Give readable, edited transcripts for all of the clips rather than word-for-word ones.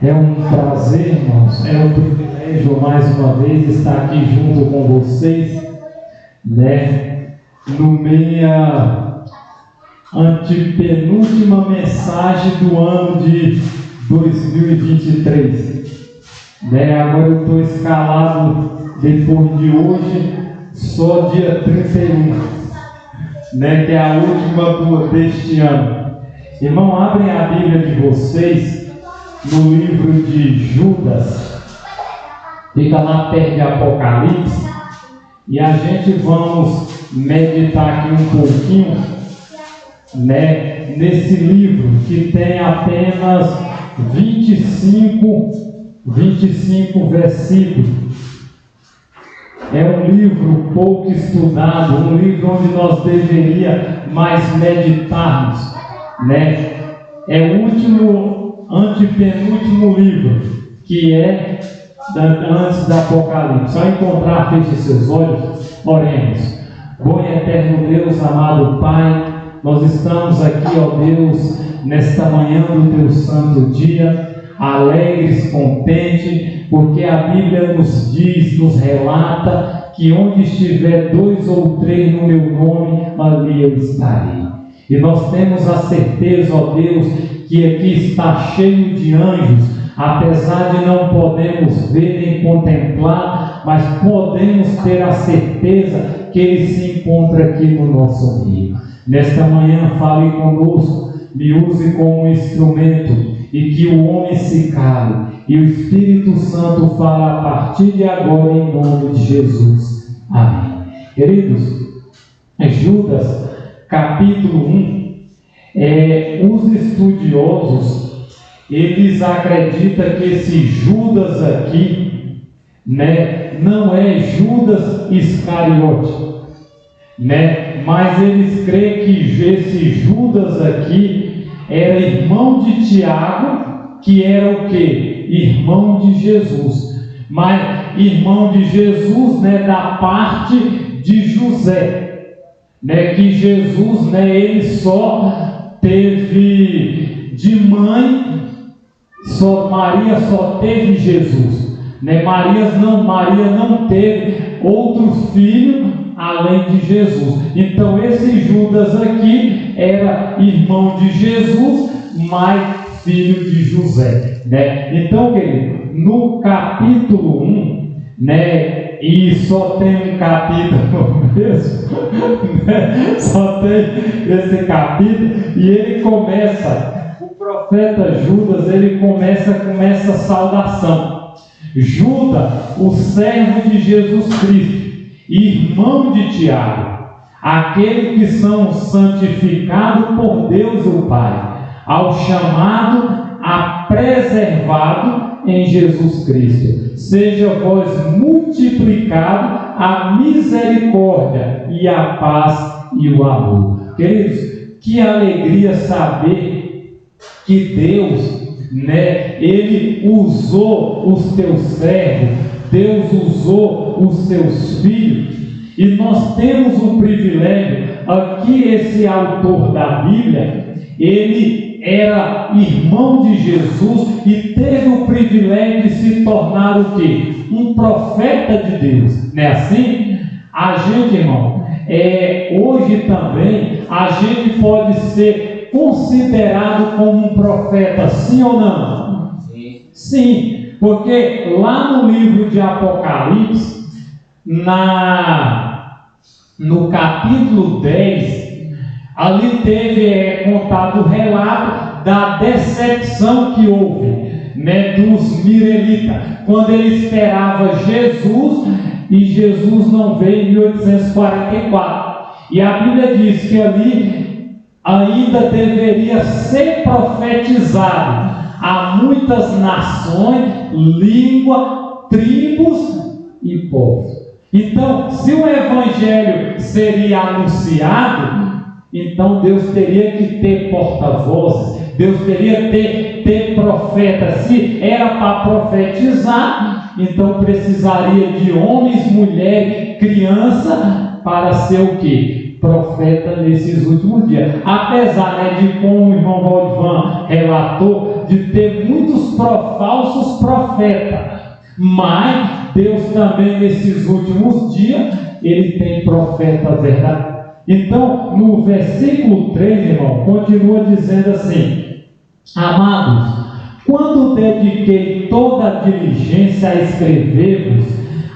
É um prazer, irmãos, é um privilégio mais uma vez estar aqui junto com vocês, né? No meia antepenúltima mensagem do ano de 2023, né? Agora eu estou escalado depois de hoje, só dia 31, né? Que é a última deste ano. Irmão, abrem a Bíblia de vocês no livro de Judas, fica lá perto de Apocalipse, e a gente vamos meditar aqui um pouquinho, né, nesse livro que tem apenas 25 versículos. É um livro pouco estudado, um livro onde nós deveríamos mais meditarmos, né? É o antepenúltimo livro, que é antes da Apocalipse. Só encontrar, feche seus olhos, oremos. Bom e eterno Deus, amado Pai, nós estamos aqui, ó Deus, nesta manhã do teu santo dia, alegres, contentes, porque a Bíblia nos diz, nos relata, que onde estiver 2 ou 3 no meu nome, ali eu estarei. E nós temos a certeza, ó Deus, que aqui está cheio de anjos, apesar de não podemos ver nem contemplar, mas podemos ter a certeza que Ele se encontra aqui no nosso meio. Nesta manhã, fale conosco, me use como instrumento, e que o homem se cale, e o Espírito Santo fala a partir de agora, em nome de Jesus. Amém. Queridos, Judas, capítulo 1, os estudiosos, eles acreditam que esse Judas aqui, né, não é Judas Iscariote, né, mas eles creem que esse Judas aqui era irmão de Tiago, que era o quê? Irmão de Jesus, mas irmão de Jesus, né, da parte de José, né, que Jesus, né, ele só teve de mãe, Maria só teve Jesus, né? Maria não teve outro filho além de Jesus. Então esse Judas aqui era irmão de Jesus, mas filho de José, né? Então, querido, no capítulo 1, né, e só tem um capítulo mesmo, né? Só tem esse capítulo, e ele começa, o profeta Judas, ele começa com essa saudação: Judas, o servo de Jesus Cristo, irmão de Tiago, aquele que são santificados por Deus o Pai, ao chamado, a preservado em Jesus Cristo, seja vós multiplicado a misericórdia e a paz e o amor. Queridos, que alegria saber que Deus, né, Ele usou os teus servos, Deus usou os teus filhos, e nós temos um privilégio. Aqui esse autor da Bíblia, ele era irmão de Jesus e teve o privilégio de se tornar o quê? Um profeta de Deus, não é assim? A gente, irmão, hoje também a gente pode ser considerado como um profeta, sim ou não? Sim. Sim, porque lá no livro de Apocalipse, no capítulo 10, ali teve contado o relato da decepção que houve, né, dos Mirelitas, quando ele esperava Jesus, e Jesus não veio em 1844. E a Bíblia diz que ali ainda deveria ser profetizado a muitas nações, língua, tribos e povos. Então, se o Evangelho seria anunciado, então Deus teria que ter porta-vozes, Deus teria que ter profetas. Se era para profetizar, então precisaria de homens, mulheres, criança, para ser o quê? Profeta nesses últimos dias. Apesar, né, de como o irmão Valdivan relatou, de ter muitos falsos profetas, mas Deus também nesses últimos dias, Ele tem profeta verdadeiro. Então, no versículo 3, irmão, continua dizendo assim: amados, quando dediquei toda a diligência a escrever-vos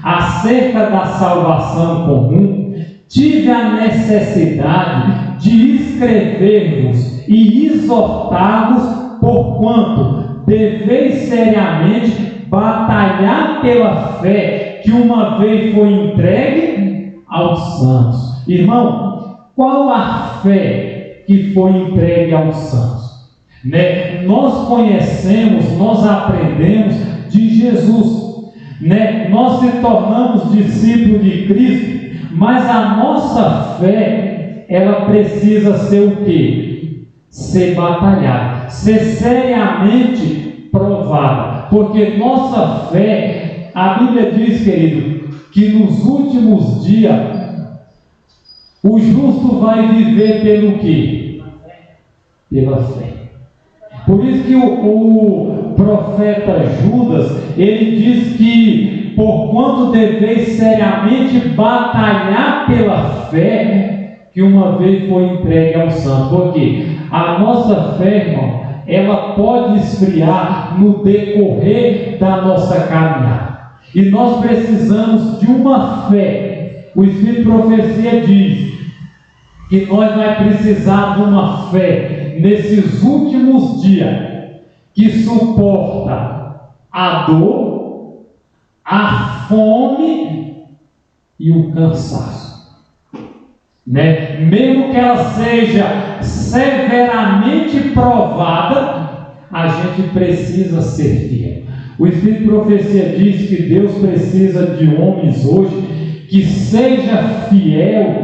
acerca da salvação comum, tive a necessidade de escrever-vos e exortar-vos, porquanto deveis seriamente batalhar pela fé que uma vez foi entregue aos santos. Irmão, qual a fé que foi entregue aos santos? Nós conhecemos, nós aprendemos de Jesus, nós se tornamos discípulos de Cristo, mas a nossa fé, ela precisa ser o quê? Ser batalhada, ser seriamente provada, porque nossa fé, a Bíblia diz, querido, que nos últimos dias o justo vai viver pelo quê? Pela fé. Por isso que o profeta Judas, ele diz que porquanto deveis seriamente batalhar pela fé que uma vez foi entregue ao santo. Porque a nossa fé, irmão, ela pode esfriar no decorrer da nossa caminhada. E nós precisamos de uma fé. O Espírito de Profecia diz que nós vamos precisar de uma fé nesses últimos dias que suporta a dor, a fome e o cansaço, mesmo que ela seja severamente provada, a gente precisa ser fiel. O Espírito de Profecia diz que Deus precisa de homens hoje que seja fiel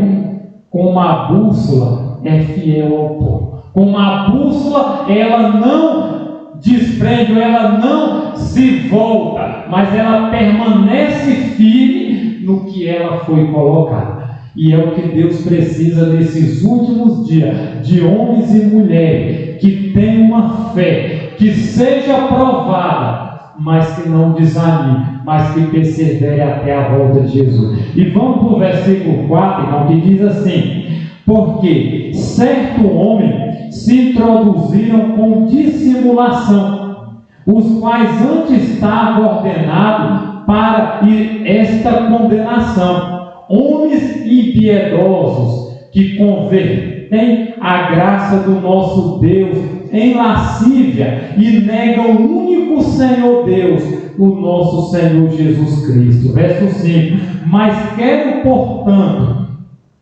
como a bússola é fiel ao pó. Como a bússola, ela não desprende, ela não se volta, mas ela permanece firme no que ela foi colocada. E é o que Deus precisa nesses últimos dias, de homens e mulheres que tenham uma fé, que seja provada, mas que não desanime, mas que persevere até a volta de Jesus. E vamos para o versículo 4, irmão, que diz assim: porque certo homem se introduziram com dissimulação, os quais antes estavam ordenados para esta condenação, homens impiedosos que convertem a graça do nosso Deus em lascívia e negam o único Senhor Deus, o nosso Senhor Jesus Cristo. Verso 5: mas quero, portanto,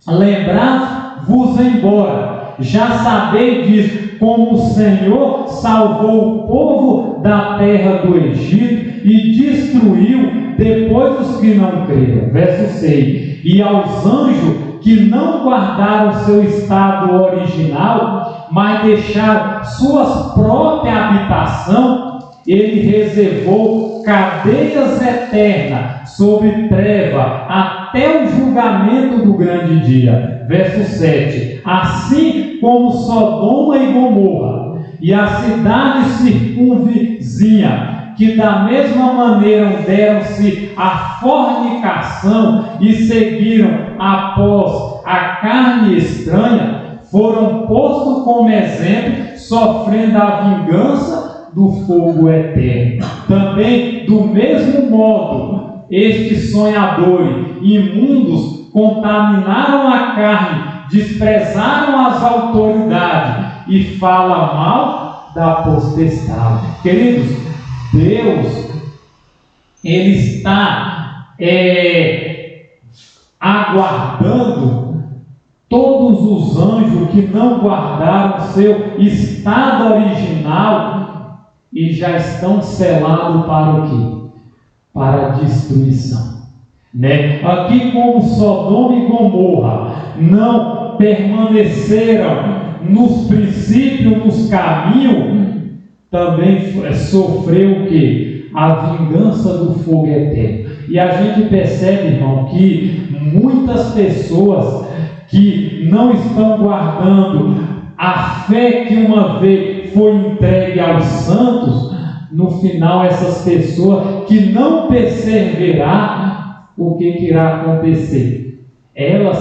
lembrar-vos embora, já sabeis disso, como o Senhor salvou o povo da terra do Egito e destruiu depois os que não creram. Verso 6: e aos anjos que não guardaram seu estado original, mas deixaram suas próprias habitação, ele reservou cadeias eternas sobre treva até o julgamento do grande dia. Verso 7: assim como Sodoma e Gomorra e a cidade circunvizinha, que da mesma maneira deram-se à fornicação e seguiram após a carne estranha, foram postos como exemplo, sofrendo a vingança do fogo eterno. Também, do mesmo modo, estes sonhadores imundos contaminaram a carne, desprezaram as autoridades e falam mal da potestade. Queridos, Deus, Ele está aguardando todos os anjos que não guardaram seu estado original e já estão selados para o quê? Para a destruição. Aqui, como Sodoma e Gomorra não permaneceram nos princípios, nos caminhos, também sofreu o quê? A vingança do fogo eterno. E a gente percebe, irmão, que muitas pessoas que não estão guardando a fé que uma vez foi entregue aos santos, no final essas pessoas que não perseverar, o que irá acontecer? Elas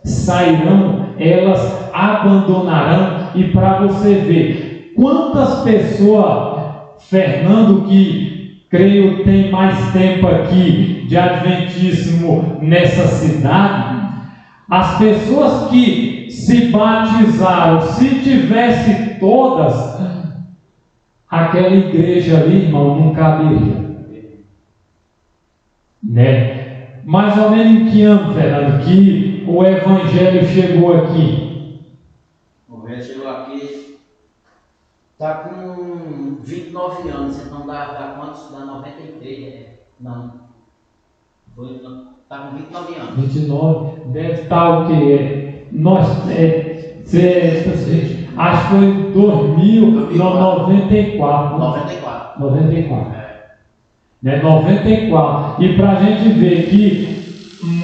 sairão, elas abandonarão. E para você ver quantas pessoas, Fernando, que creio tem mais tempo aqui de adventismo nessa cidade, as pessoas que se batizaram, se tivesse todas, aquela igreja ali, irmão, não caberia, né? Mais ou menos em que ano, Fernando, que o Evangelho chegou aqui? O Evangelho chegou aqui, está com 29 anos, então dá quantos? Dá 93, não. Está com 29 anos. 29, deve estar o quê? Nós, acho que foi em 94. 94. Né? 94. E para a gente ver que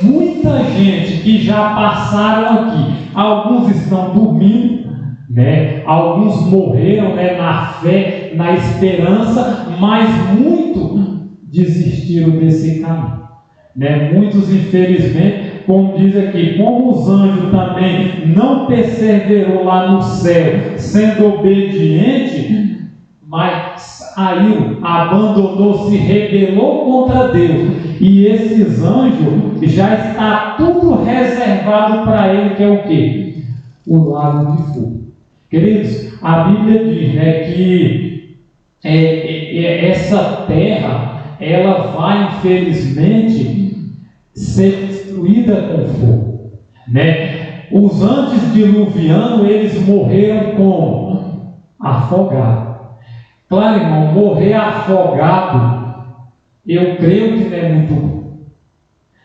muita gente que já passaram aqui, alguns estão dormindo, né? Alguns morreram, né, na fé, na esperança, mas muitos desistiram desse caminho, né? Muitos, infelizmente, como diz aqui, como os anjos também não perseverou lá no céu, sendo obediente, mas saiu, abandonou, se rebelou contra Deus. E esses anjos já está tudo reservado para ele, que é o quê? O lago de fogo. Queridos, a Bíblia diz, né, que essa terra, ela vai, infelizmente, ser destruída com fogo, né? Os antediluvianos, eles morreram como? Afogados. Claro, irmão, morrer afogado, eu creio que não é muito bom,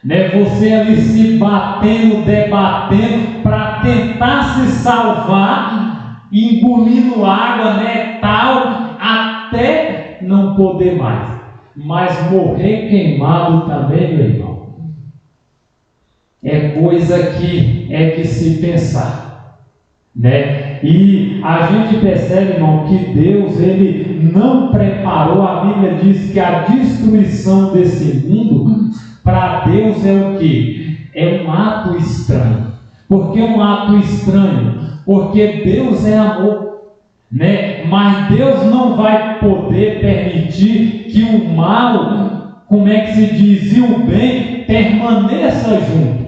né? Você ali se batendo, debatendo, para tentar se salvar, engolindo água, né, tal, até não poder mais. Mas morrer queimado também, meu irmão, é coisa que é que se pensar, né? E a gente percebe, irmão, que Deus, ele não preparou. A Bíblia diz que a destruição desse mundo, para Deus, é o que? É um ato estranho. Por que um ato estranho? Porque Deus é amor, né? Mas Deus não vai poder permitir que o mal, como é que se diz, e o bem permaneça junto.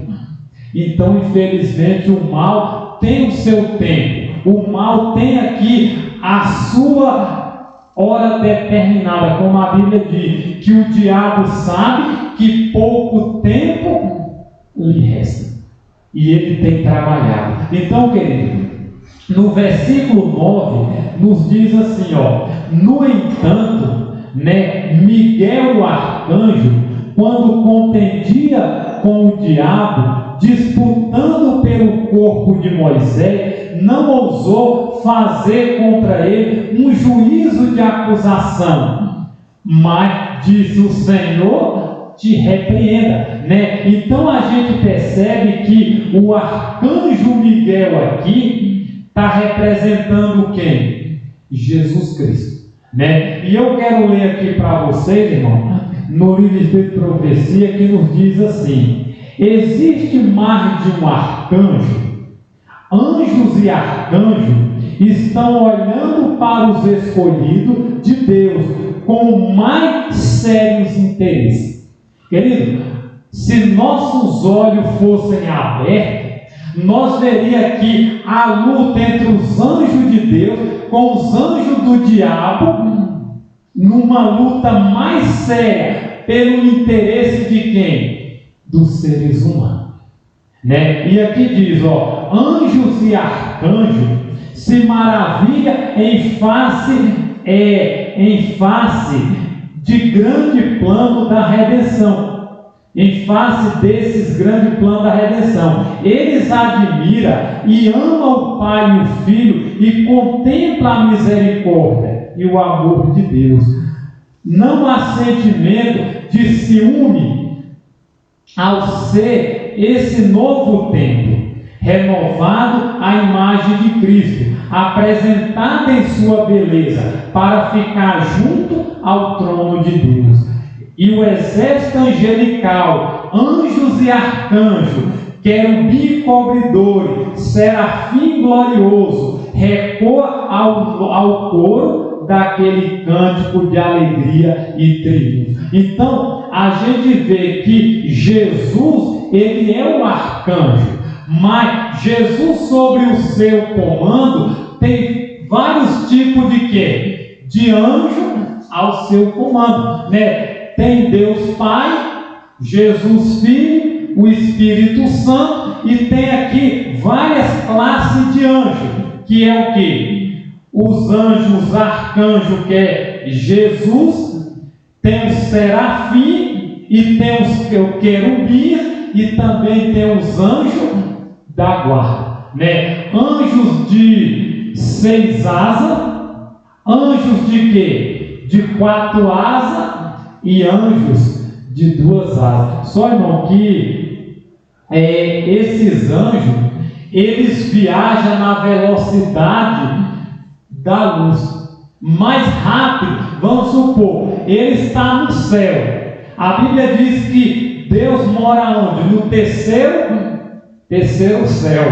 Então, infelizmente, o mal tem o seu tempo. O mal tem aqui a sua hora determinada, como a Bíblia diz, que o diabo sabe que pouco tempo lhe resta. E ele tem trabalhado. Então, querido, no versículo 9, nos diz assim, ó: no entanto, né, Miguel, o arcanjo, quando contendia com o diabo, disputando pelo corpo de Moisés, não ousou fazer contra ele um juízo de acusação, mas diz: o Senhor te repreenda, né? Então a gente percebe que o arcanjo Miguel aqui está representando quem? Jesus Cristo, né? E eu quero ler aqui para vocês, irmão, no livro de profecia, que nos diz assim: existe mais de um arcanjo. Anjos e arcanjos estão olhando para os escolhidos de Deus com mais sérios interesses. Querido, se nossos olhos fossem abertos, nós veríamos aqui a luta entre os anjos de Deus com os anjos do diabo, numa luta mais séria pelo interesse de quem? Dos seres humanos. Né? E aqui diz, ó: anjos e arcanjos se maravilha em face de grande plano da redenção, em face desses grandes planos da redenção. Eles admiram e amam o Pai e o Filho e contemplam a misericórdia e o amor de Deus. Não há sentimento de ciúme ao ser esse novo tempo, renovado à imagem de Cristo, apresentado em sua beleza, para ficar junto ao trono de Deus. E o exército angelical, anjos e arcanjos, querubim cobridor, serafim glorioso, recoa ao coro daquele cântico de alegria e triunfo. Então, a gente vê que Jesus, ele é um arcanjo, mas Jesus, sobre o seu comando, tem vários tipos de quê? De anjo ao seu comando, né? Tem Deus Pai, Jesus Filho, o Espírito Santo, e tem aqui várias classes de anjos, que é o que? Os anjos, arcanjos, que é Jesus, tem os serafim, e tem os querubins, e também tem os anjos da guarda, né? Anjos de 6 asas, anjos de quê? De 4 asas, e anjos de 2 asas. Só, irmão, que esses anjos, eles viajam na velocidade da luz, mais rápido. Vamos supor, ele está no céu. A Bíblia diz que Deus mora onde? No terceiro céu.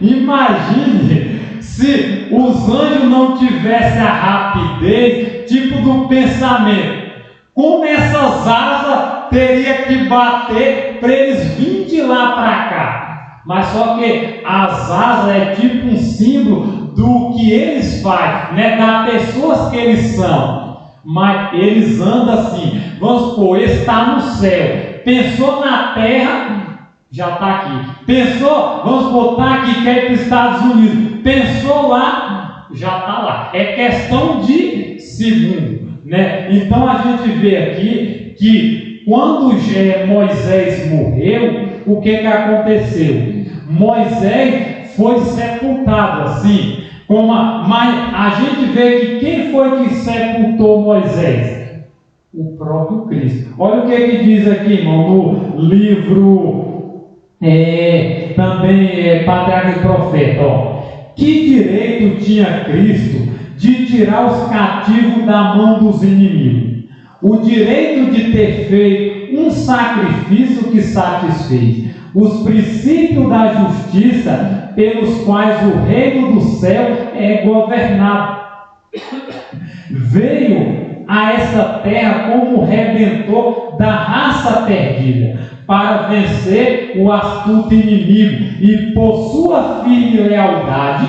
Imagine se os anjos não tivessem a rapidez, tipo do pensamento. Como essas asas teria que bater para eles virem de lá para cá. Mas só que as asas é tipo um símbolo do que eles fazem, né? Das pessoas que eles são. Mas eles andam assim. Vamos supor, ele está no céu. Pensou na terra, já está aqui. Pensou, vamos botar aqui, quer ir para os Estados Unidos. Pensou lá, já está lá. É questão de segundo, né? Então a gente vê aqui que quando Moisés morreu, o que aconteceu? Moisés foi sepultado assim. Mas a gente vê que quem foi que sepultou Moisés? O próprio Cristo. Olha o que diz aqui, irmão, no livro também Patriarca e Profeta. Ó. Que direito tinha Cristo de tirar os cativos da mão dos inimigos? O direito de ter feito um sacrifício que satisfez os princípios da justiça pelos quais o reino do céu é governado. Veio a esta terra como redentor da raça perdida, para vencer o astuto inimigo e, por sua firme lealdade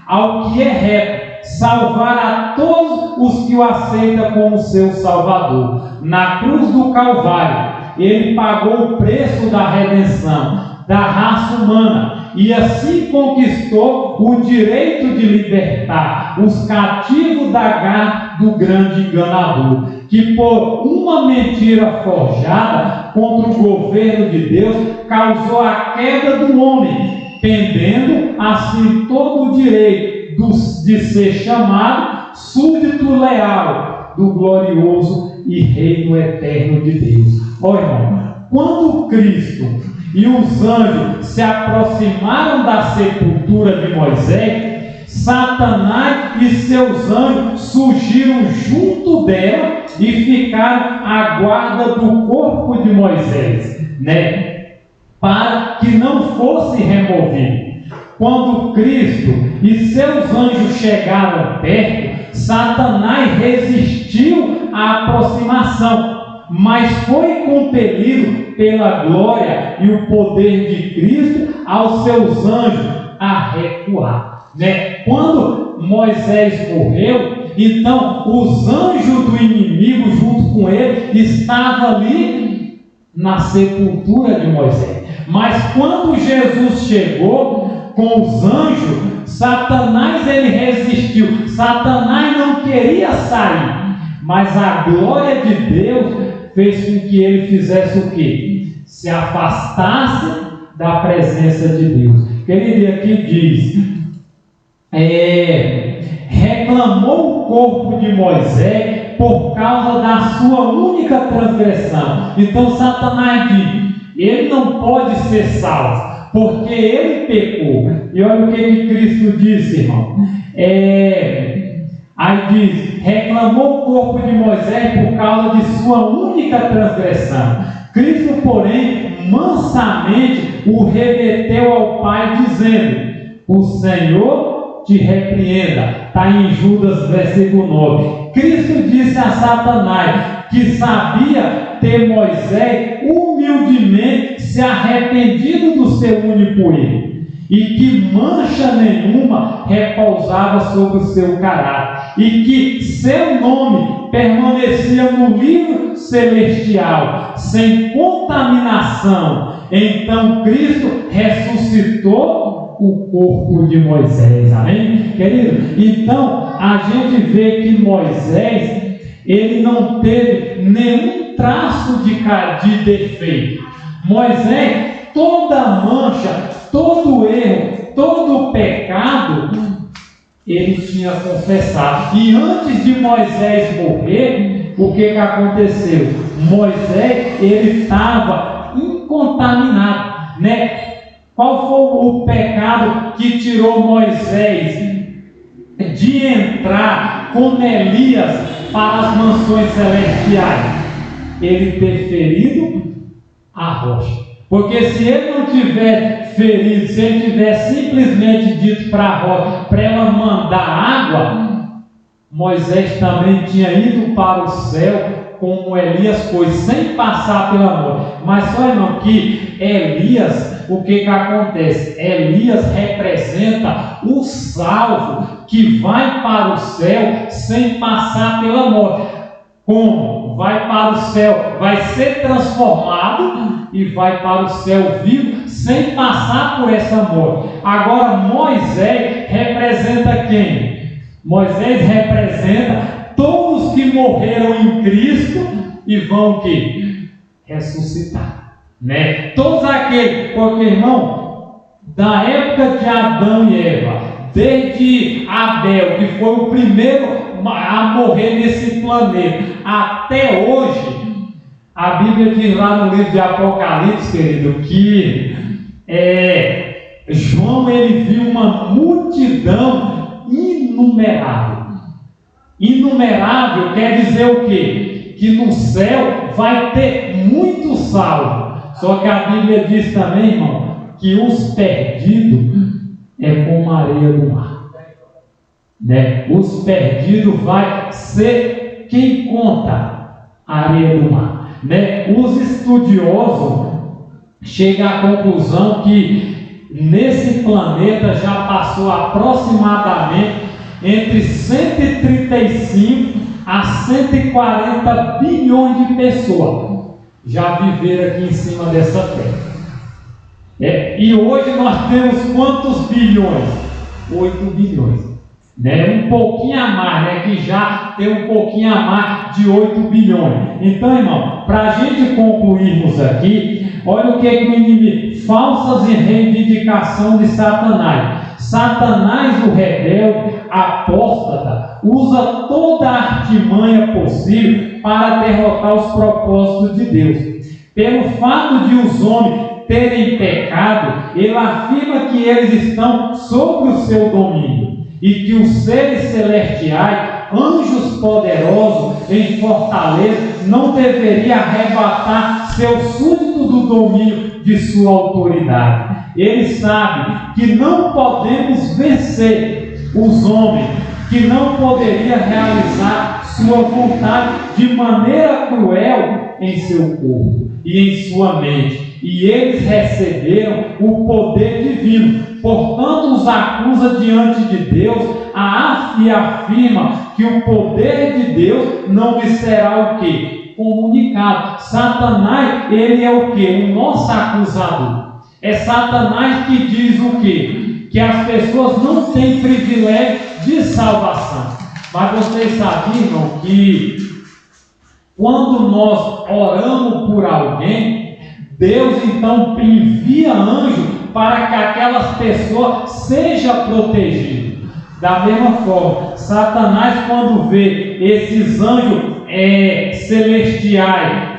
ao que é reto, salvar a todos os que o aceitam como seu Salvador. Na cruz do Calvário, ele pagou o preço da redenção da raça humana e assim conquistou o direito de libertar os cativos da garra do grande enganador, que por uma mentira forjada contra o governo de Deus causou a queda do homem, perdendo assim todo o direito de ser chamado súdito leal do glorioso e reino eterno de Deus. Olha, irmão, quando Cristo e os anjos se aproximaram da sepultura de Moisés, Satanás e seus anjos surgiram junto dela e ficaram à guarda do corpo de Moisés, né? Para que não fosse removido. Quando Cristo e seus anjos chegaram perto, Satanás resistiu à aproximação, mas foi compelido pela glória e o poder de Cristo aos seus anjos a recuar, né? Quando Moisés morreu, então os anjos do inimigo junto com ele estavam ali na sepultura de Moisés. Mas quando Jesus chegou com os anjos, Satanás ele resistiu. Satanás não queria sair, mas a glória de Deus fez com que ele fizesse o quê? Se afastasse da presença de Deus. Ele aqui diz, reclamou o corpo de Moisés por causa da sua única transgressão. Então Satanás diz, ele não pode ser salvo, porque ele pecou. E olha o que Cristo disse, irmão. Aí diz: reclamou o corpo de Moisés por causa de sua única transgressão. Cristo, porém, mansamente o remeteu ao Pai, dizendo: o Senhor te repreenda. Está em Judas, versículo 9. Cristo disse a Satanás que sabia ter Moisés humildemente se arrependido do seu único erro, e que mancha nenhuma repousava sobre o seu caráter, e que seu nome permanecia no livro celestial, sem contaminação. Então Cristo ressuscitou o corpo de Moisés, amém? Querido, então a gente vê que Moisés, ele não teve nenhum traço de defeito. Moisés, toda mancha, todo erro, todo pecado, ele tinha confessado. E antes de Moisés morrer, o que aconteceu? Moisés, ele estava incontaminado, né? Qual foi o pecado que tirou Moisés de entrar com Elias para as mansões celestiais? Ele ter ferido a rocha. Porque se ele não tiver ferido, se ele tiver simplesmente dito para a rocha, para ela mandar água, Moisés também tinha ido para o céu como Elias foi, sem passar pela morte. Mas só, irmão, que Elias, o que acontece? Elias representa o salvo que vai para o céu sem passar pela morte. Como? Vai para o céu, vai ser transformado e vai para o céu vivo sem passar por essa morte. Agora Moisés representa quem? Moisés representa todos que morreram em Cristo e vão o quê? Ressuscitar, né? Todos aqueles, porque, irmão, da época de Adão e Eva, desde Abel, que foi o primeiro a morrer nesse planeta, até hoje, a Bíblia diz lá no livro de Apocalipse, querido, que João, ele viu uma multidão inumerável. Inumerável quer dizer o quê? Que no céu vai ter muito salvo. Só que a Bíblia diz também, irmão, que os perdidos é como a areia do mar, né? Os perdidos vai ser quem conta a areia do mar, né? Os estudiosos chegam à conclusão que nesse planeta já passou aproximadamente entre 135 a 140 bilhões de pessoas já viveram aqui em cima dessa terra. E hoje nós temos quantos bilhões? 8 bilhões. Né? Um pouquinho a mais, né? Que já tem um pouquinho a mais de 8 bilhões. Então, irmão, para a gente concluirmos aqui, olha o que é o inimigo: falsas e reivindicação de Satanás. Satanás, o rebelde, apóstata, usa toda a artimanha possível para derrotar os propósitos de Deus. Pelo fato de os homens terem pecado, ele afirma que eles estão sob o seu domínio e que os seres celestiais, anjos poderosos em fortaleza, não deveriam arrebatar seu súdito do domínio de sua autoridade. Ele sabe que não podemos vencer os homens, que não poderia realizar sua vontade de maneira cruel em seu corpo e em sua mente. E eles receberam o poder divino. Portanto, os acusa diante de Deus e afirma que o poder de Deus não lhe será o quê? Comunicado. Satanás, ele é o quê? O nosso acusador. É Satanás que diz o quê? Que as pessoas não têm privilégio de salvação. Mas vocês sabiam, irmão, que quando nós oramos por alguém, Deus então envia anjo para que aquelas pessoas sejam protegidas. Da mesma forma, Satanás, quando vê esses anjos celestiais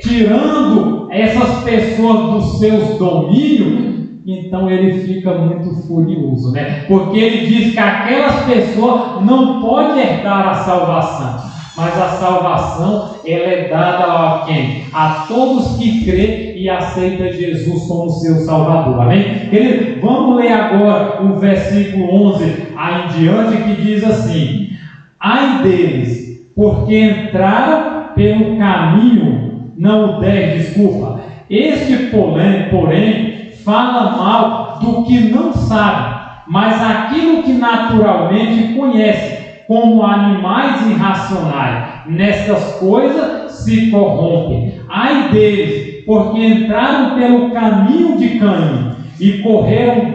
tirando essas pessoas dos seus domínios, então ele fica muito furioso, né? Porque ele diz que aquelas pessoas não podem herdar a salvação, mas a salvação ela é dada a quem? A todos que crê e aceita Jesus como seu Salvador, amém? Querido, vamos ler agora o versículo 11 aí em diante, que diz assim: ai deles, porque entraram pelo caminho, não o 10, desculpa, este porém fala mal do que não sabe, mas aquilo que naturalmente conhece, como animais irracionais, nestas coisas se corrompem. Ai deles, porque entraram pelo caminho de Caim e correram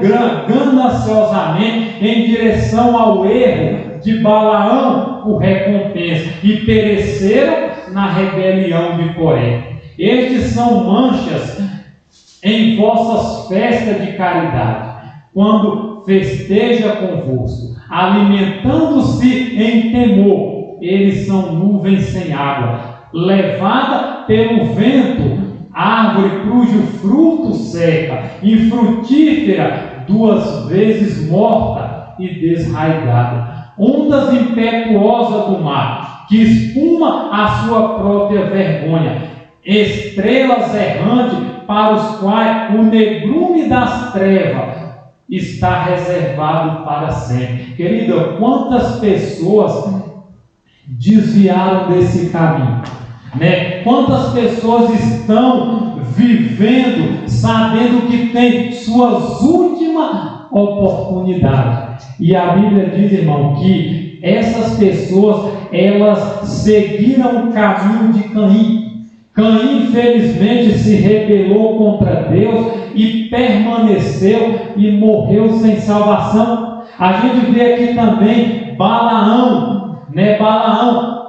gananciosamente em direção ao erro de Balaão por recompensa, e pereceram na rebelião de Coré. Estes são manchas em vossas festas de caridade, quando festeja convosco, alimentando-se em temor. Eles são nuvens sem água, levada pelo vento, árvore cujo fruto seca, infrutífera, 2 vezes morta e desraigada, ondas impetuosas do mar, que espuma a sua própria vergonha, estrelas errantes para os quais o negrume das trevas está reservado para sempre. Querida, quantas pessoas desviaram desse caminho, né? Quantas pessoas estão vivendo sabendo que tem suas últimas oportunidades, e a Bíblia diz, irmão, que essas pessoas elas seguiram o caminho de Caim. Caim, infelizmente, se rebelou contra Deus e permaneceu e morreu sem salvação. A gente vê aqui também Balaão, né? Balaão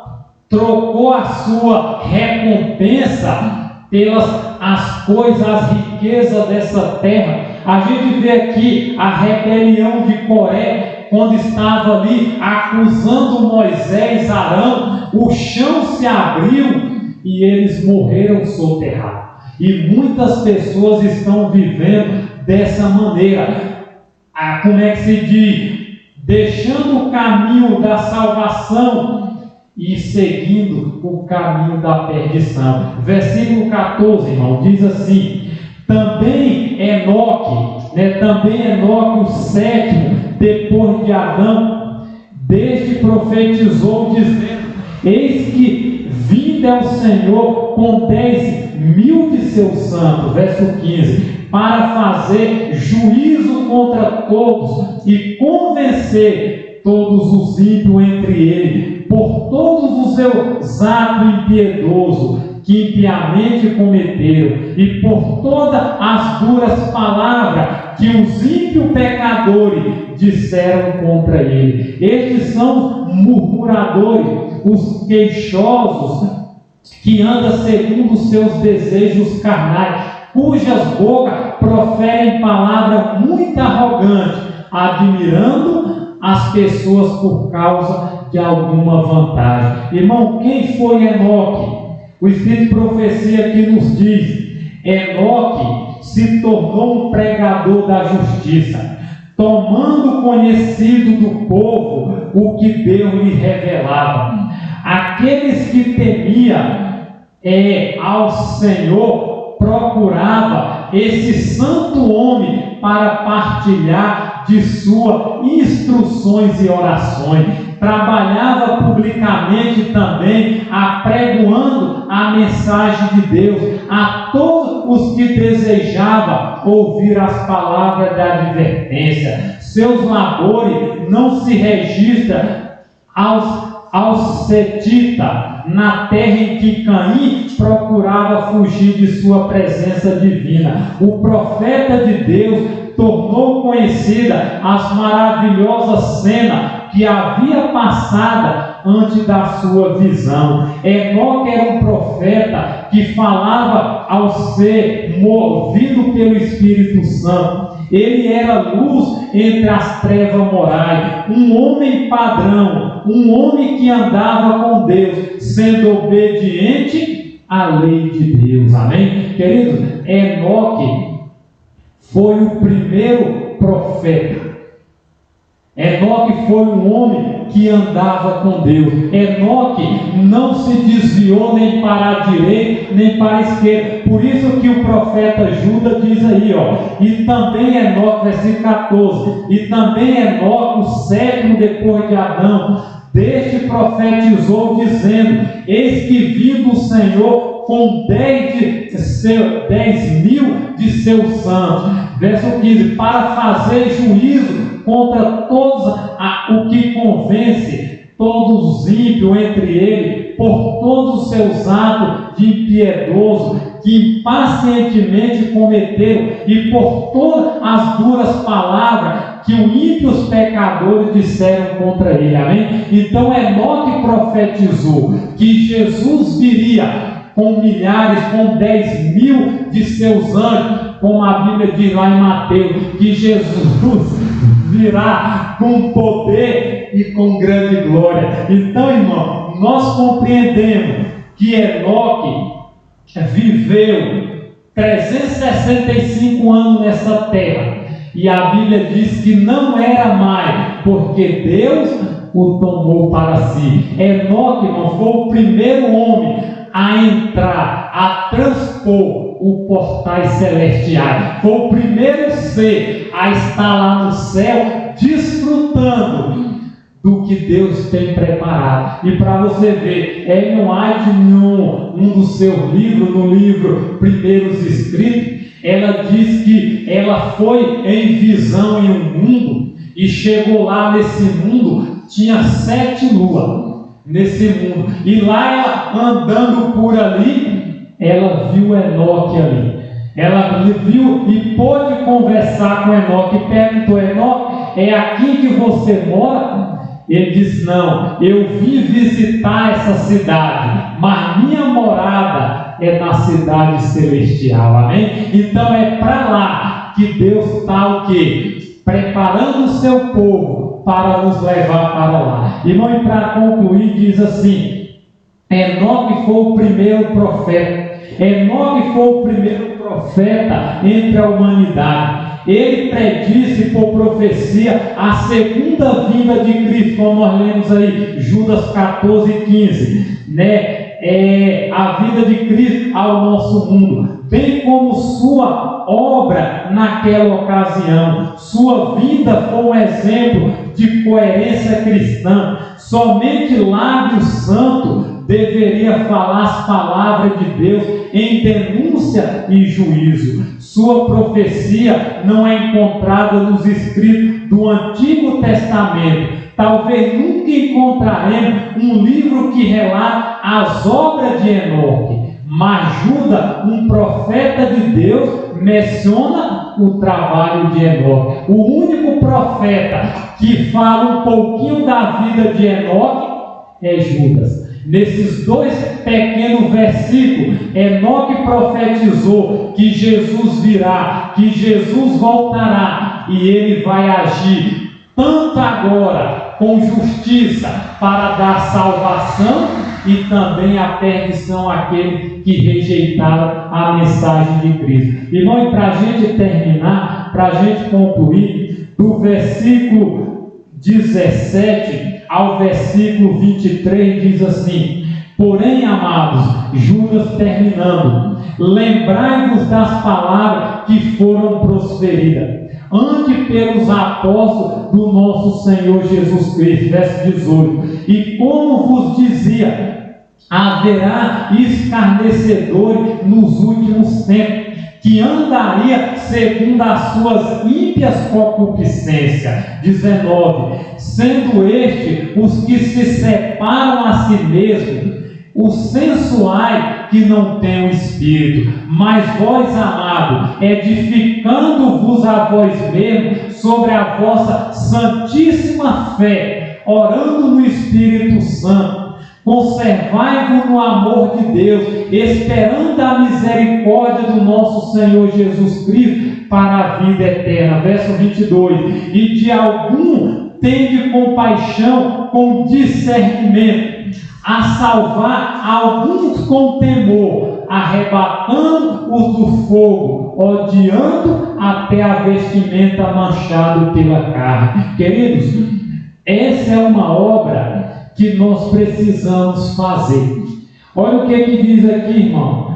trocou a sua recompensa pelas as coisas, as riquezas dessa terra. A gente vê aqui a rebelião de Coré, quando estava ali acusando Moisés, Arão, o chão se abriu e eles morreram soterrados. E muitas pessoas estão vivendo dessa maneira. Como é que se diz? Deixando o caminho da salvação e seguindo o caminho da perdição. Versículo 14, irmão, diz assim: também Enoque, o sétimo, depois de Adão, desde profetizou, dizendo: eis que vindo é o Senhor com 10.000 de seus santos, verso 15, para fazer juízo contra todos e convencer todos os ímpios entre eles, por todos os seus atos impiedosos que impiamente cometeram, e por todas as duras palavras que os ímpios pecadores disseram contra ele. Estes são murmuradores, os queixosos, que andam segundo os seus desejos carnais, cujas bocas proferem palavra muito arrogante, admirando as pessoas por causa de alguma vantagem. Irmão, quem foi Enoque? O Espírito de Profecia aqui nos diz: Enoque se tornou um pregador da justiça, tomando conhecido do povo o que Deus lhe revelava. Aqueles que temiam ao Senhor procurava esse santo homem para partilhar de suas instruções e orações. Trabalhava publicamente também, apregoando a mensagem de Deus a todos os que desejavam ouvir as palavras da advertência. Seus labores não se registram aos setitas, na terra em que Caim procurava fugir de sua presença divina. O profeta de Deus tornou conhecida as maravilhosas cenas que havia passado antes da sua visão. Enoque era um profeta que falava ao ser movido pelo Espírito Santo. Ele era luz entre as trevas morais, um homem padrão, um homem que andava com Deus, sendo obediente a lei de Deus. Amém? Queridos, Enoque foi o primeiro profeta. Enoque foi um homem que andava com Deus. Enoque não se desviou nem para a direita nem para a esquerda. Por isso que o profeta Judas diz aí, e também Enoque, versículo 14, e também Enoque, o sétimo depois de Adão, deste profetizou dizendo: eis que vindo o Senhor com 10.000 de seus santos. Verso 15: para fazer juízo contra todos o que convence todos os ímpios entre eles, por todos os seus atos de impiedoso que impacientemente cometeram, e por todas as duras palavras que os ímpios pecadores disseram contra ele. Amém? Então Enoque profetizou que Jesus viria com milhares, com 10.000 de seus anjos, como a Bíblia diz lá em Mateus, que Jesus virá com poder e com grande glória. Então, irmão, nós compreendemos que Enoque viveu 365 anos nessa terra, e a Bíblia diz que não era mais, porque Deus o tomou para si. Enoque não foi o primeiro homem a entrar, a transpor os portais celestiais. Foi o primeiro ser a estar lá no céu, desfrutando do que Deus tem preparado. E para você ver, Ellen White, um dos seus livros, no livro Primeiros Escritos, ela diz que ela foi em visão em um mundo, e chegou lá nesse mundo, tinha 7 luas nesse mundo, e lá ela andando por ali, ela viu Enoque ali. Ela viu e pôde conversar com Enoque, e perguntou: Enoque, é aqui que você mora? Ele disse: não, eu vim visitar essa cidade, mas minha morada é na cidade celestial. Amém? Então é para lá que Deus está o quê? Preparando o seu povo para nos levar para lá. Irmão, e para concluir, diz assim: Enoque foi o primeiro profeta. Enoque foi o primeiro profeta entre a humanidade. Ele predisse por profecia a segunda vinda de Cristo, como nós lemos aí, Judas 14:15, a vinda de Cristo ao nosso mundo, bem como sua obra naquela ocasião. Sua vida foi um exemplo de coerência cristã. Somente lábios santos deveria falar as palavras de Deus em denúncia e juízo. Sua profecia não é encontrada nos escritos do Antigo Testamento. Talvez nunca encontraremos um livro que relata as obras de Enoque, mas Judas, um profeta de Deus, menciona o trabalho de Enoque. O único profeta que fala um pouquinho da vida de Enoque é Judas. Nesses 2 pequenos versículos, Enoque profetizou que Jesus virá, que Jesus voltará, e ele vai agir tanto agora com justiça para dar salvação, e também a perdição àqueles que rejeitaram a mensagem de Cristo. Irmão, e para a gente terminar, para a gente concluir, do versículo 17 ao versículo 23 diz assim: porém, amados, Judas terminando, lembrai-vos das palavras que foram proferidas ante pelos apóstolos do nosso Senhor Jesus Cristo. Verso 18: e como vos dizia, haverá escarnecedores nos últimos tempos, que andaria segundo as suas ímpias concupiscências. 19: sendo estes os que se separam a si mesmos, os sensuais que não têm o Espírito. Mas vós, amados, edificando-vos a vós mesmos sobre a vossa santíssima fé, orando no Espírito Santo, conservai-vos no amor de Deus, esperando a misericórdia do nosso Senhor Jesus Cristo para a vida eterna. Verso 22: e de algum tende compaixão com discernimento, a salvar alguns com temor, arrebatando-os do fogo, odiando até a vestimenta manchada pela carne. Queridos, essa é uma obra que nós precisamos fazer. Olha o que diz aqui, irmão.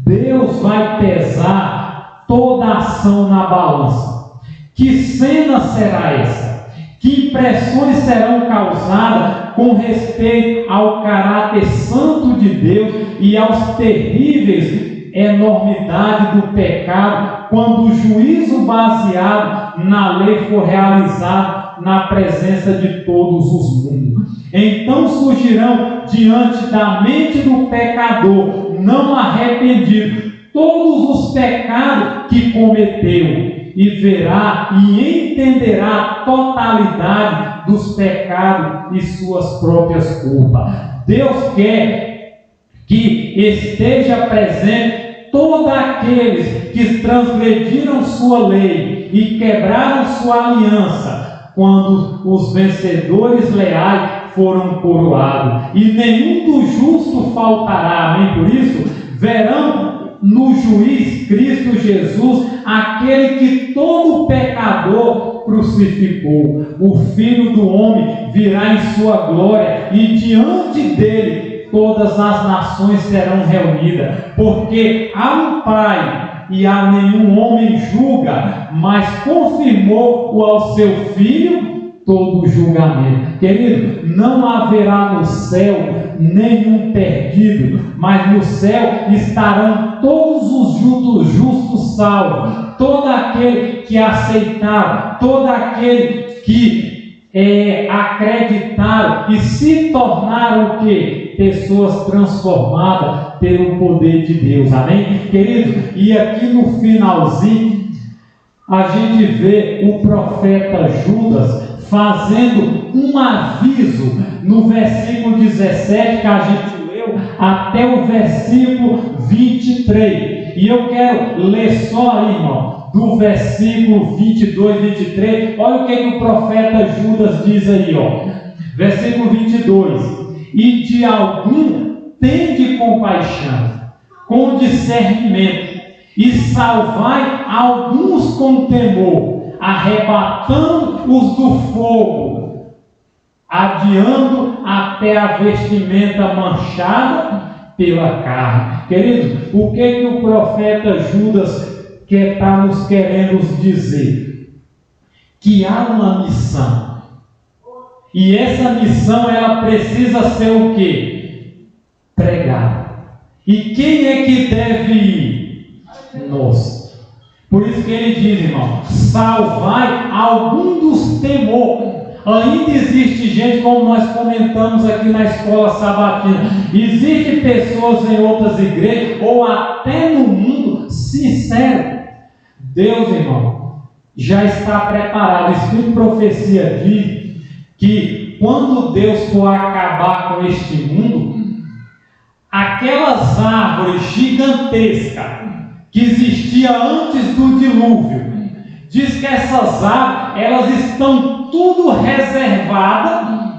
Deus vai pesar toda a ação na balança. Que cena será essa? Que impressões serão causadas com respeito ao caráter santo de Deus e aos terríveis enormidade do pecado, quando o juízo baseado na lei for realizado na presença de todos os mundos. Então surgirão diante da mente do pecador não arrependido todos os pecados que cometeu, e verá e entenderá a totalidade dos pecados e suas próprias culpas. Deus quer que esteja presente todos aqueles que transgrediram sua lei e quebraram sua aliança, quando os vencedores leais foram coroados, e nenhum do justo faltará. Amém? Por isso, verão no juiz Cristo Jesus aquele que todo pecador crucificou. O Filho do Homem virá em sua glória, e diante dele todas as nações serão reunidas, porque há um Pai e a nenhum homem julga, mas confirmou ao seu Filho todo o julgamento. Querido, não haverá no céu nenhum perdido, mas no céu estarão todos os justos salvos, todo aquele que aceitaram, todo aquele que acreditaram e se tornaram o quê? Pessoas transformadas pelo poder de Deus. Amém? Querido, e aqui no finalzinho a gente vê o profeta Judas fazendo um aviso no versículo 17 que a gente leu até o versículo 23. E eu quero ler só aí, irmão, do versículo 22, 23. Olha o que o profeta Judas diz aí, ó. Versículo 22. E de algum tende compaixão, com discernimento, e salvai alguns com temor, arrebatando-os do fogo, adiando até a vestimenta manchada pela carne. Querido, o que o profeta Judas está nos querendo dizer? Que há uma missão, e essa missão ela precisa ser o quê? Pregar. E quem é que deve ir? Nós. Por isso que ele diz, irmão, salvai algum dos temores. Ainda existe gente, como nós comentamos aqui na escola sabatina, existem pessoas em outras igrejas, ou até no mundo, sincero. Deus, irmão, já está preparado. O Espírito de Profecia diz que quando Deus for acabar com este mundo, aquelas árvores gigantescas que existia antes do dilúvio, diz que essas árvores, elas estão tudo reservadas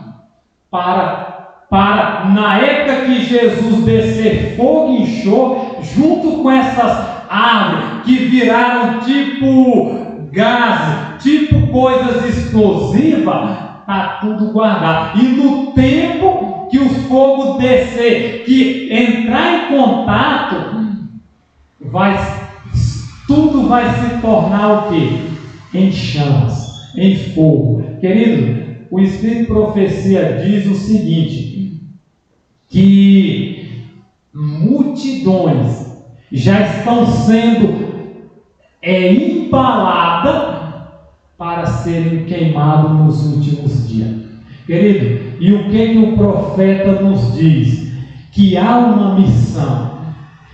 para na época que Jesus descer fogo e enxofre, junto com essas árvores que viraram tipo gás, tipo coisas explosivas, está tudo guardado. E no tempo que o fogo descer, que entrar em contato, tudo vai se tornar o quê? Em chamas, em fogo. Querido, o Espírito de Profecia diz o seguinte, que multidões já estão sendo embaladas para serem queimados nos últimos dias. Querido, e o que o profeta nos diz? Que há uma missão.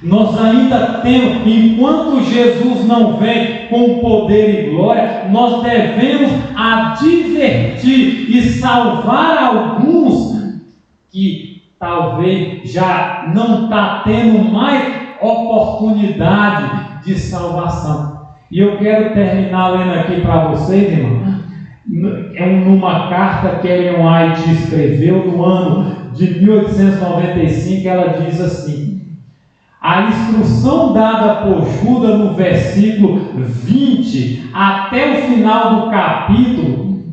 Nós ainda temos, enquanto Jesus não vem com poder e glória, nós devemos advertir e salvar alguns que talvez já não está tendo mais oportunidade de salvação. E eu quero terminar lendo aqui para vocês, irmão, numa carta que Ellen White escreveu no ano de 1895, ela diz assim: a instrução dada por Judas no versículo 20 até o final do capítulo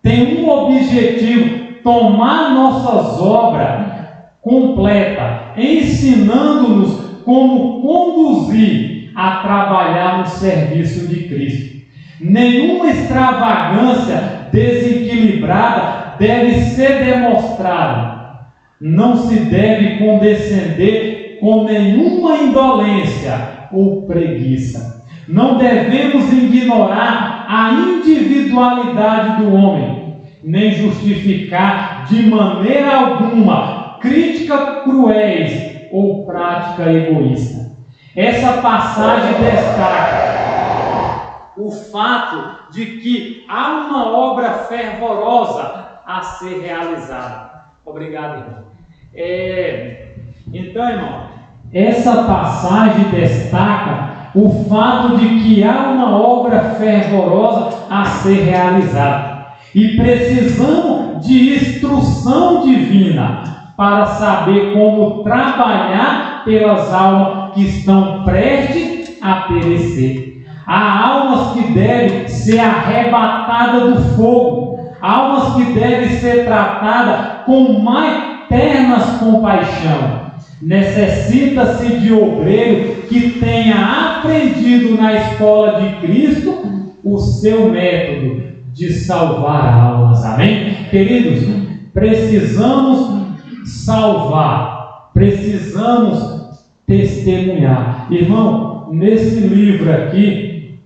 tem um objetivo: tomar nossas obras completas, ensinando-nos como conduzir a trabalhar no serviço de Cristo. Nenhuma extravagância desequilibrada deve ser demonstrada. Não se deve condescender com nenhuma indolência ou preguiça. Não devemos ignorar a individualidade do homem, nem justificar de maneira alguma críticas cruéis ou prática egoísta. Essa passagem destaca o fato de que há uma obra fervorosa a ser realizada. Obrigado, irmão. Então, irmão, essa passagem destaca o fato de que há uma obra fervorosa a ser realizada. E precisamos de instrução divina para saber como trabalhar pelas almas que estão prestes a perecer. Há almas que devem ser arrebatadas do fogo, almas que devem ser tratadas com mais ternas compaixão. Necessita-se de obreiro que tenha aprendido na escola de Cristo o seu método de salvar almas. Amém? Queridos, precisamos salvar, precisamos testemunhar. Irmão, nesse livro aqui,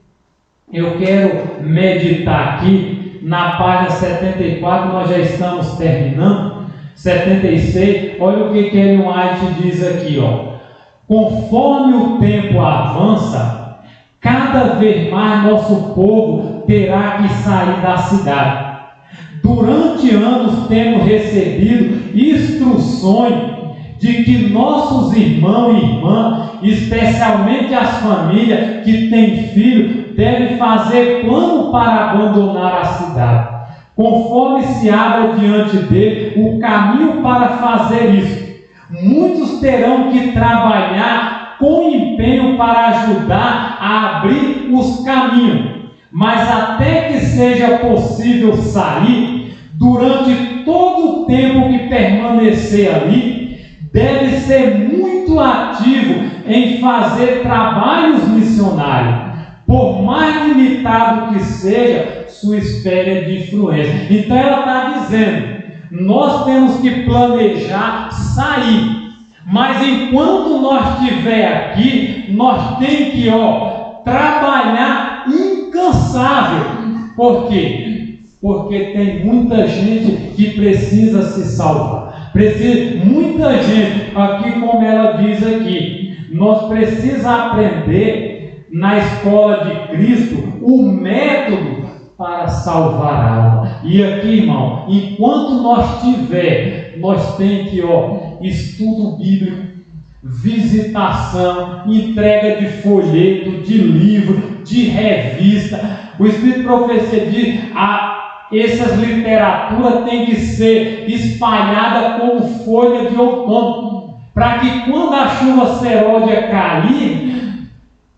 eu quero meditar aqui na página 74, nós já estamos terminando. 76, olha o que Ellen White diz aqui, ó. Conforme o tempo avança, cada vez mais nosso povo terá que sair da cidade. Durante anos temos recebido instruções de que nossos irmãos e irmãs, especialmente as famílias que têm filhos, devem fazer plano para abandonar a cidade, conforme se abre diante dele o caminho para fazer isso. Muitos terão que trabalhar com empenho para ajudar a abrir os caminhos, mas até que seja possível sair, durante todo o tempo que permanecer ali, deve ser muito ativo em fazer trabalhos missionários, por mais limitado que seja sua esfera de influência. Então ela está dizendo, nós temos que planejar sair, mas enquanto nós estiver aqui, nós temos que trabalhar incansável. Por quê? Porque tem muita gente que precisa se salvar. Muita gente, aqui como ela diz aqui, nós precisamos aprender na escola de Cristo o método para salvar a alma. E aqui, irmão, enquanto nós nós temos que, estudo bíblico, visitação, entrega de folheto, de livro, de revista. O Espírito de Profecia diz, essas literaturas têm que ser espalhadas como folha de outono, para que quando a chuva seródia cair,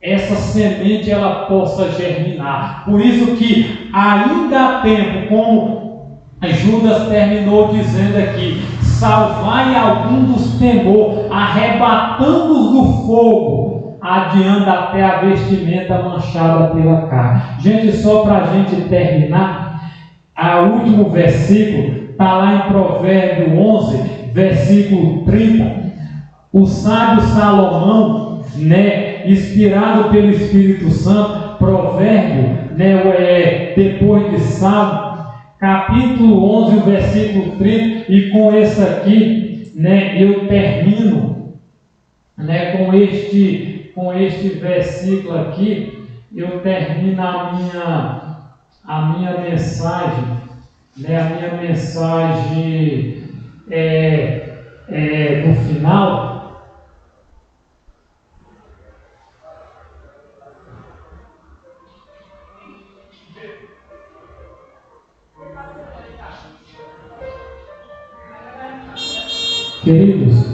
essa semente ela possa germinar. Por isso que ainda há tempo, como Judas terminou dizendo aqui, salvai algum dos temor, arrebatando-os do fogo, adiando até a vestimenta manchada pela carne. Gente, só para a gente terminar, o último versículo está lá em Provérbio 11, versículo 30. O sábio Salomão, inspirado pelo Espírito Santo, provérbio, depois de Salmo, capítulo 11, o versículo 30, e com esse aqui, eu termino, com este versículo aqui, eu termino a minha mensagem, a minha mensagem no final. Queridos,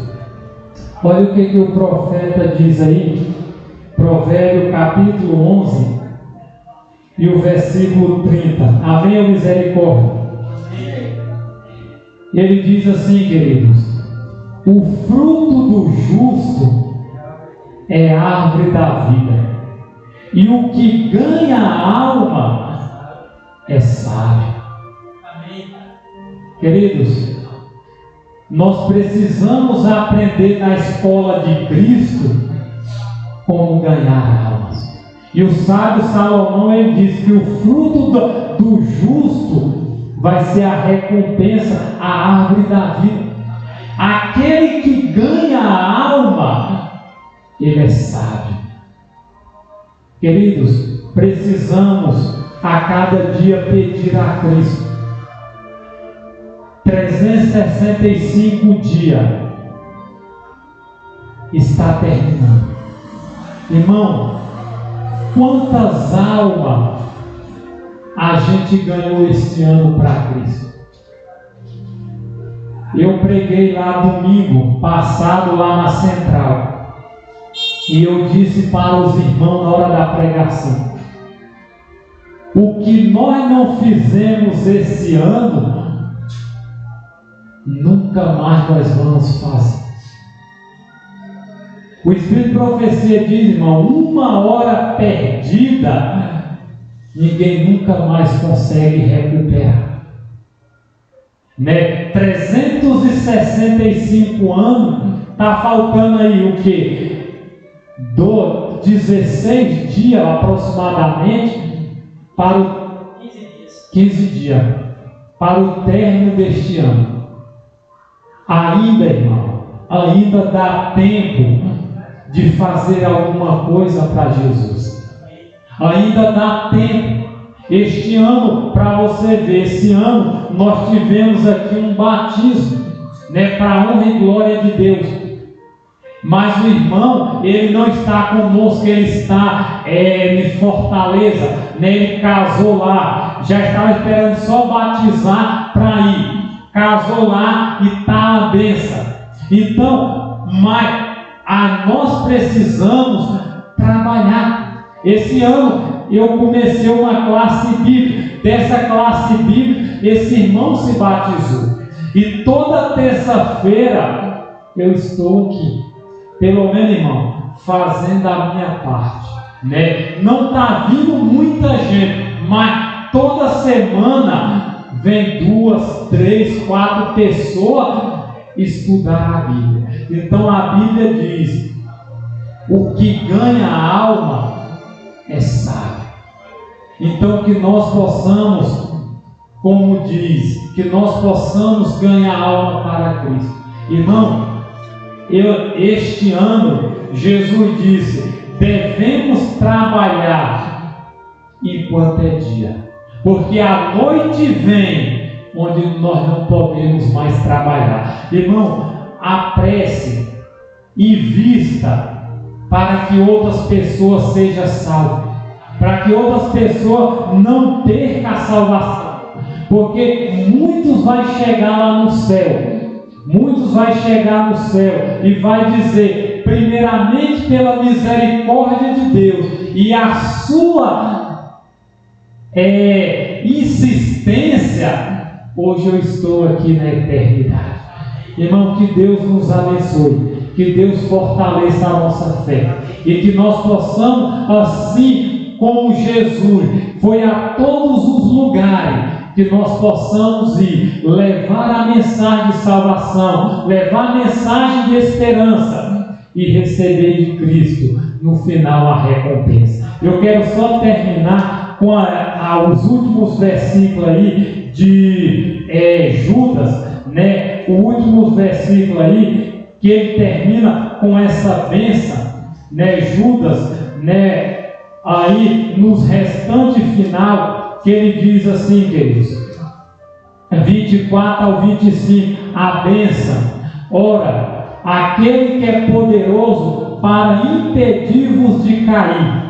olha o que o profeta diz aí, Provérbio capítulo 11 e o versículo 30. Amém ou misericórdia? Ele diz assim, queridos: o fruto do justo é a árvore da vida, e o que ganha a alma é sábio. Queridos, nós precisamos aprender na escola de Cristo como ganhar almas. E o sábio Salomão, ele diz que o fruto do justo vai ser a recompensa, a árvore da vida. Aquele que ganha a alma, ele é sábio. Queridos, precisamos a cada dia pedir a Cristo. 365 dias está terminando. Irmão, quantas almas a gente ganhou este ano para Cristo? Eu preguei lá domingo passado, lá na central, e eu disse para os irmãos na hora da pregação: o que nós não fizemos esse ano, nunca mais nós vamos fazer. O Espírito de Profecia diz, irmão, 1 hora perdida, ninguém nunca mais consegue recuperar. 365 anos, está faltando aí o quê? 16 dias aproximadamente para o 15 dias para o término deste ano. Ainda, irmão, ainda dá tempo de fazer alguma coisa para Jesus. Ainda dá tempo. Este ano, para você ver, esse ano nós tivemos aqui um batismo, para a honra e glória de Deus. Mas o irmão, ele não está conosco, ele está em Fortaleza, ele casou lá, já estava esperando só batizar para ir. Casou lá e está a bênção. Então, mas nós precisamos trabalhar. Esse ano eu comecei uma classe bíblica. Dessa classe bíblica, esse irmão se batizou. E toda terça-feira eu estou aqui. Pelo menos, irmão, fazendo a minha parte. Não está vindo muita gente, mas toda semana vem 2, 3, 4 pessoas estudar a Bíblia. Então a Bíblia diz: o que ganha a alma é sábio. Então que nós possamos, como diz, que nós possamos ganhar a alma para Cristo. Irmão, este ano Jesus disse: devemos trabalhar enquanto é dia, porque a noite vem onde nós não podemos mais trabalhar. Irmão, apresse e vista para que outras pessoas sejam salvas, para que outras pessoas não percam a salvação, porque muitos vão chegar lá no céu. Muitos vão chegar no céu e vai dizer, primeiramente pela misericórdia de Deus e a sua insistência, hoje eu estou aqui na eternidade. Irmão, que Deus nos abençoe, que Deus fortaleça a nossa fé e que nós possamos, assim como Jesus foi a todos os lugares, que nós possamos ir, levar a mensagem de salvação, levar a mensagem de esperança e receber de Cristo no final a recompensa. Eu quero só terminar com os últimos versículos aí de Judas, o último versículo aí, que ele termina com essa bênção, Judas, aí nos restantes final, que ele diz assim, queridos, 24 ao 25, a bênção: ora, aquele que é poderoso para impedir-vos de cair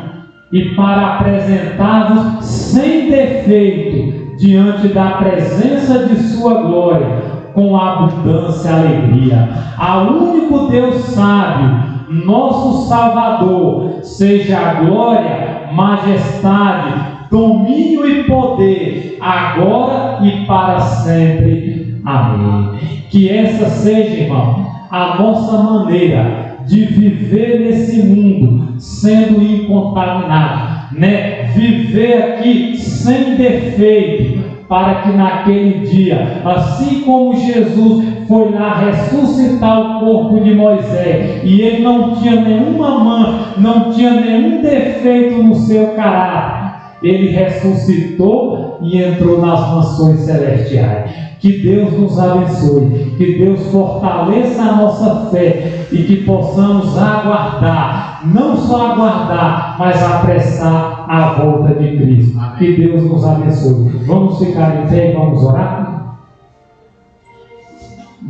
e para apresentar-vos sem defeito diante da presença de sua glória, com abundância e alegria. Ao único Deus sábio, nosso Salvador, seja a glória, majestade, domínio e poder, agora e para sempre. Amém. Que essa seja, irmão, a nossa maneira de viver nesse mundo, sendo incontaminado, né? Viver aqui sem defeito, para que naquele dia, assim como Jesus foi lá ressuscitar o corpo de Moisés, e ele não tinha nenhuma mancha, não tinha nenhum defeito no seu caráter, ele ressuscitou e entrou nas mansões celestiais. Que Deus nos abençoe, que Deus fortaleça a nossa fé e que possamos aguardar, não só aguardar, mas apressar a volta de Cristo. Amém. Que Deus nos abençoe. Vamos ficar em pé e vamos orar?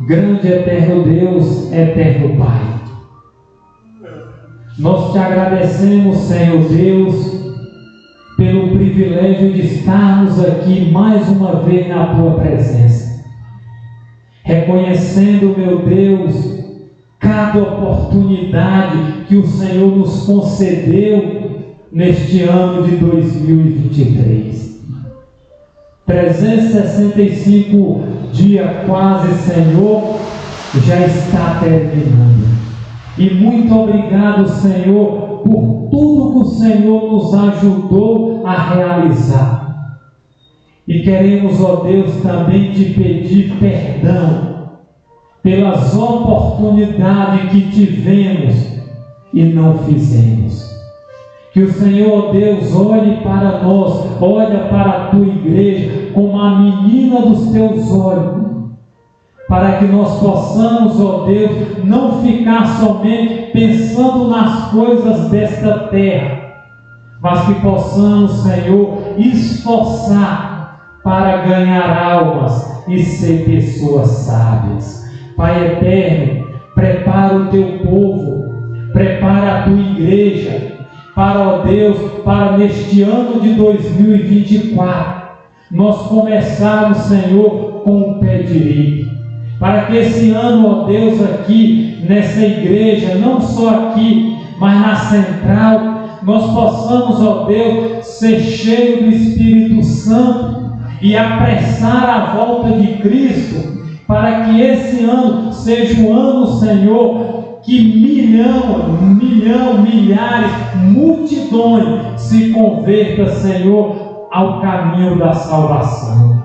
Grande eterno Deus, eterno Pai, nós te agradecemos, Senhor Deus, pelo privilégio de estarmos aqui mais uma vez na Tua presença, reconhecendo, meu Deus, cada oportunidade que o Senhor nos concedeu neste ano de 2023. 365 dias quase, Senhor, já está terminando. E muito obrigado, Senhor, por tudo que o Senhor nos ajudou a realizar. E queremos, ó Deus, também te pedir perdão pelas oportunidades que tivemos e não fizemos. Que o Senhor, ó Deus, olhe para nós, olha para a tua igreja como a menina dos teus olhos, para que nós possamos, ó Deus, não ficar somente pensando nas coisas desta terra, mas que possamos, Senhor, esforçar para ganhar almas e ser pessoas sábias. Pai eterno, prepara o teu povo, prepara a tua igreja, para, ó Deus, para neste ano de 2024, nós começarmos, Senhor, com o pé direito. Para que esse ano, ó Deus, aqui nessa igreja, não só aqui, mas na central, nós possamos, ó Deus, ser cheios do Espírito Santo e apressar a volta de Cristo, para que esse ano seja o ano, Senhor, que milhares, multidões se convertam, Senhor, ao caminho da salvação.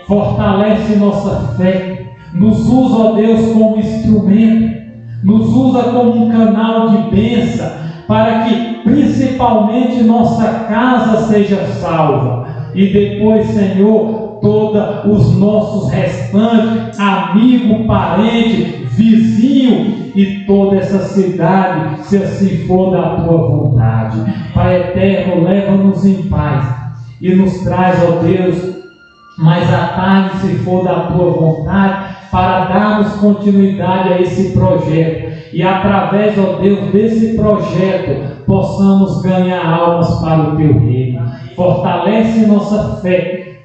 Fortalece nossa fé. Nos usa, ó Deus, como instrumento, nos usa como um canal de bênção, para que principalmente nossa casa seja salva, e depois, Senhor, todos os nossos restantes, amigo, parente, vizinho, e toda essa cidade, se assim for da tua vontade. Pai eterno, leva-nos em paz, e nos traz, ó Deus, mais à tarde, se for da tua vontade, para darmos continuidade a esse projeto. E através, ó Deus, desse projeto, possamos ganhar almas para o teu reino. Fortalece nossa fé.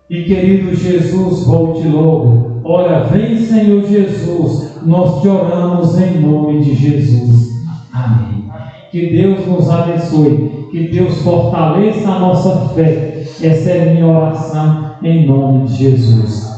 E querido Jesus, volte logo. Ora, vem, Senhor Jesus. Nós te oramos em nome de Jesus. Amém. Que Deus nos abençoe. Que Deus fortaleça a nossa fé. Essa é a minha oração em nome de Jesus.